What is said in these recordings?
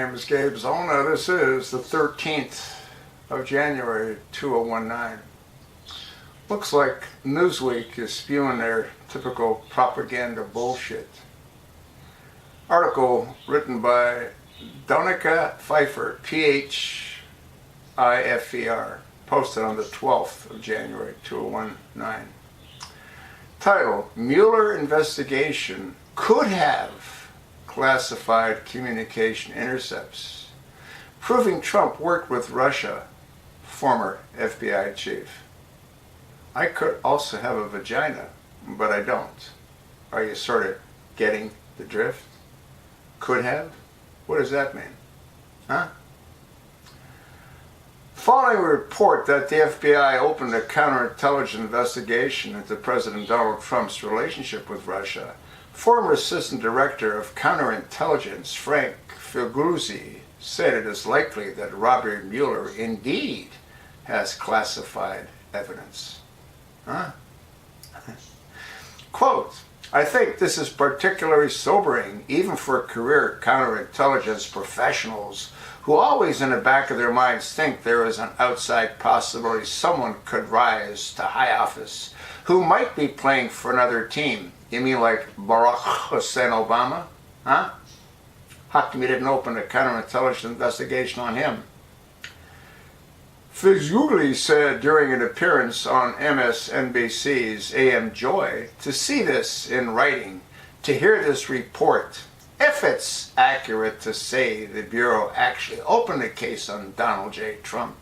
name is Gabe Zolna. This is the 13th of January, 2019. Looks like Newsweek is spewing their typical propaganda bullshit. Article written by Donica Pfeiffer, P-H-I-F-E-R, posted on the 12th of January, 2019. Title, Mueller investigation could have classified communication intercepts, proving Trump worked with Russia, former FBI chief. I could also have a vagina, but I don't. Are you sort of getting the drift? Could have? What does that mean? Huh? Following a report that the FBI opened a counterintelligence investigation into President Donald Trump's relationship with Russia, former Assistant Director of Counterintelligence Frank Figliuzzi said it is likely that Robert Mueller indeed has classified evidence. Huh? Quote, I think this is particularly sobering even for career counterintelligence professionals who always in the back of their minds think there is an outside possibility someone could rise to high office who might be playing for another team. You mean like Barack Hussein Obama? Huh? How come you didn't open a counterintelligence investigation on him? Figliuzzi said during an appearance on MSNBC's AM Joy to see this in writing, to hear this report, if it's accurate to say the Bureau actually opened a case on Donald J. Trump,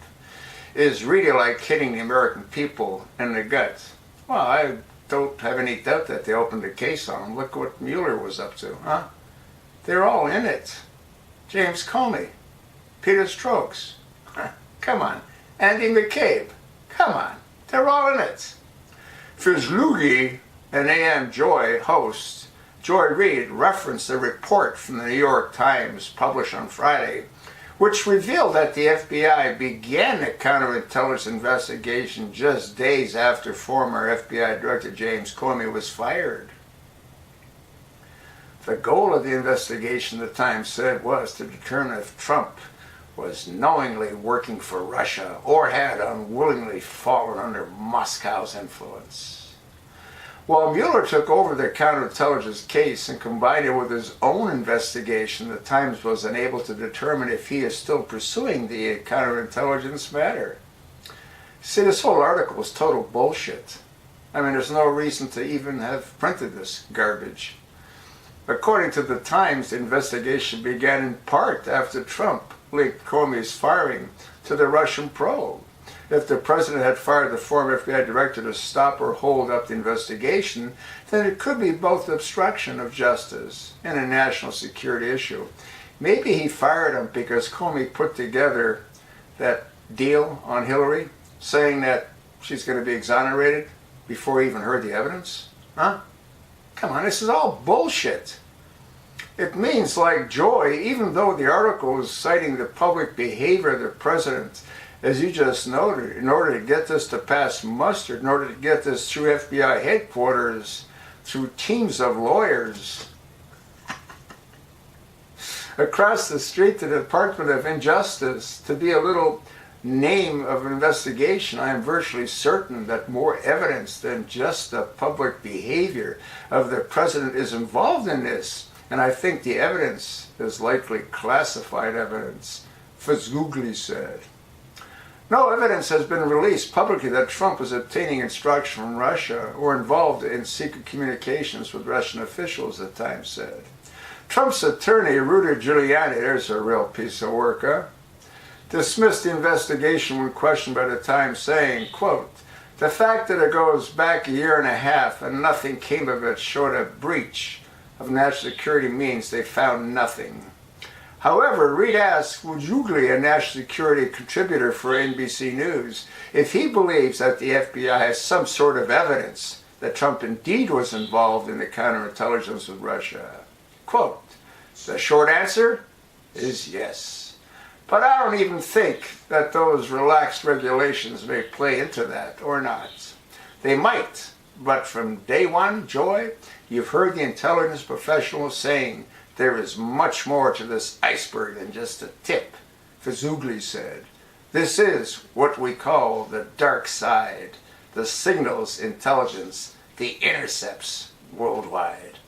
is really like hitting the American people in the gut. Well, I don't have any doubt that they opened a case on him. Look what Mueller was up to, huh? They're all in it. James Comey, Peter Strzok's, come on. Andy McCabe, come on. They're all in it. Figliuzzi, an AM Joy host, Joy Reid, referenced a report from the New York Times published on Friday, which revealed that the FBI began a counterintelligence investigation just days after former FBI Director James Comey was fired. The goal of the investigation, the Times said, was to determine if Trump was knowingly working for Russia or had unwillingly fallen under Moscow's influence. While Mueller took over the counterintelligence case and combined it with his own investigation, the Times was unable to determine if he is still pursuing the counterintelligence matter. See, this whole article was total bullshit. I mean, there's no reason to even have printed this garbage. According to the Times, the investigation began in part after Trump linked Comey's firing to the Russian probe. If the president had fired the former FBI director to stop or hold up the investigation, then it could be both obstruction of justice and a national security issue. Maybe he fired him because Comey put together that deal on Hillary, saying that she's going to be exonerated before he even heard the evidence. Huh? Come on, this is all bullshit. It means, like Joy, even though the article is citing the public behavior of the president, as you just noted, in order to get this to pass muster, in order to get this through FBI headquarters, through teams of lawyers, across the street to the Department of Injustice, to be a little name of investigation, I am virtually certain that more evidence than just the public behavior of the president is involved in this. And I think the evidence is likely classified evidence, Figliuzzi said. No evidence has been released publicly that Trump was obtaining instruction from Russia or involved in secret communications with Russian officials, the Times said. Trump's attorney, Rudy Giuliani, there's a real piece of work, huh? Dismissed the investigation when questioned by the Times, saying, quote, the fact that it goes back a year and a half and nothing came of it short of breach of national security means they found nothing. However, Reid asked Figliuzzi, a national security contributor for NBC News, if he believes that the FBI has some sort of evidence that Trump indeed was involved in the counterintelligence with Russia. Quote, the short answer is yes. But I don't even think that those relaxed regulations may play into that or not. They might, but from day one, Joy, you've heard the intelligence professionals saying There is much more to this iceberg than just a tip, Fazugli said. This is what we call the dark side, the signals intelligence, the intercepts worldwide.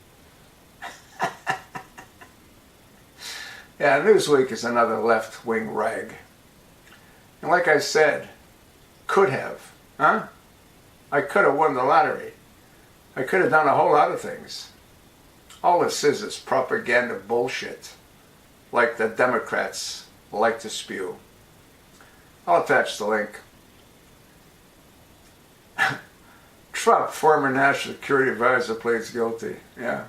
Yeah, Newsweek is another left-wing rag. And like I said, could have, huh? I could have won the lottery. I could have done a whole lot of things. All this is propaganda bullshit, like the Democrats like to spew. I'll attach the link. Trump, former National Security Advisor, pleads guilty. Yeah.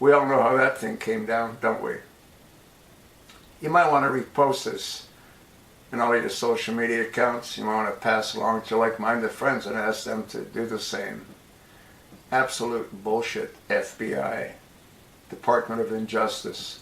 We all know how that thing came down, don't we? You might want to repost this in all your social media accounts. You might want to pass along to your like-minded friends and ask them to do the same. Absolute bullshit, FBI, Department of Injustice.